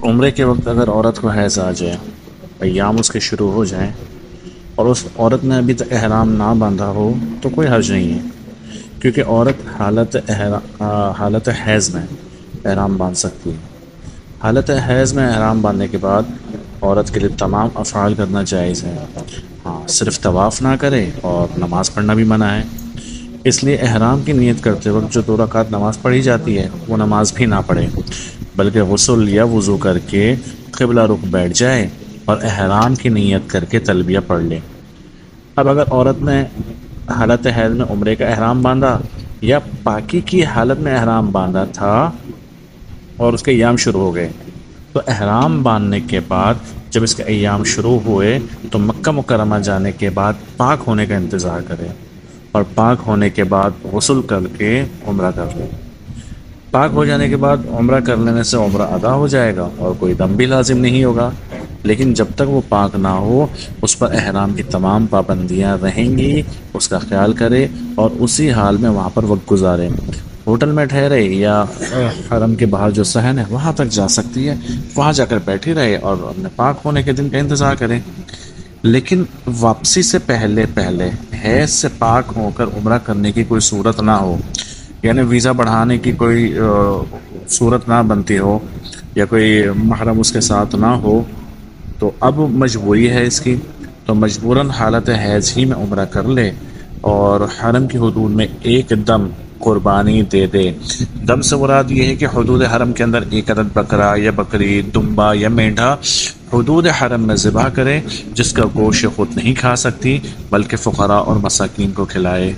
عمرے کے وقت اگر عورت کو حیض آ جائے، ایام اس کے شروع ہو جائیں اور اس عورت نے ابھی تک احرام نہ باندھا ہو تو کوئی حرج نہیں ہے، کیونکہ عورت حالت حیض میں احرام باندھ سکتی ہے۔ حالت حیض میں احرام باندھنے کے بعد عورت کے لیے تمام افعال کرنا جائز ہے، ہاں صرف طواف نہ کرے اور نماز پڑھنا بھی منع ہے۔ اس لیے احرام کی نیت کرتے وقت جو 2 رکعت نماز پڑھی جاتی ہے وہ نماز بھی نہ پڑھے، بلکہ غسل یا وضو کر کے قبلہ رخ بیٹھ جائے اور احرام کی نیت کر کے تلبیہ پڑھ لے۔ اب اگر عورت نے حالت حیض میں عمرے کا احرام باندھا یا پاکی کی حالت میں احرام باندھا تھا اور اس کے ایام شروع ہو گئے، تو احرام باندھنے کے بعد جب اس کے ایام شروع ہوئے تو مکہ مکرمہ جانے کے بعد پاک ہونے کا انتظار کرے اور پاک ہونے کے بعد غسل کر کے عمرہ کر لے۔ پاک ہو جانے کے بعد عمرہ کر لینے سے عمرہ ادا ہو جائے گا اور کوئی دم بھی لازم نہیں ہوگا، لیکن جب تک وہ پاک نہ ہو اس پر احرام کی تمام پابندیاں رہیں گی، اس کا خیال کرے اور اسی حال میں وہاں پر وقت گزارے۔ ہوٹل میں ٹھہرے یا حرم کے باہر جو صحن ہے وہاں تک جا سکتی ہے، وہاں جا کر بیٹھی رہے اور اپنے پاک ہونے کے دن کا انتظار کرے، لیکن واپسی سے پہلے حیض سے پاک ہو کر عمرہ کرنے کی کوئی صورت نہ ہو، یعنی ویزا بڑھانے کی کوئی صورت نہ بنتی ہو یا کوئی محرم اس کے ساتھ نہ ہو، تو اب مجبوری ہے اس کی، تو مجبوراً حالت حیض ہی میں عمرہ کر لے اور حرم کی حدود میں ایک دم قربانی دے دے۔ دم سے مراد یہ ہے کہ حدود حرم کے اندر ایک عدد بکرا یا بکری، دمبا یا مینڈھا حدود حرم میں ذبح کرے، جس کا گوشت خود نہیں کھا سکتی بلکہ فقراء اور مساکین کو کھلائے۔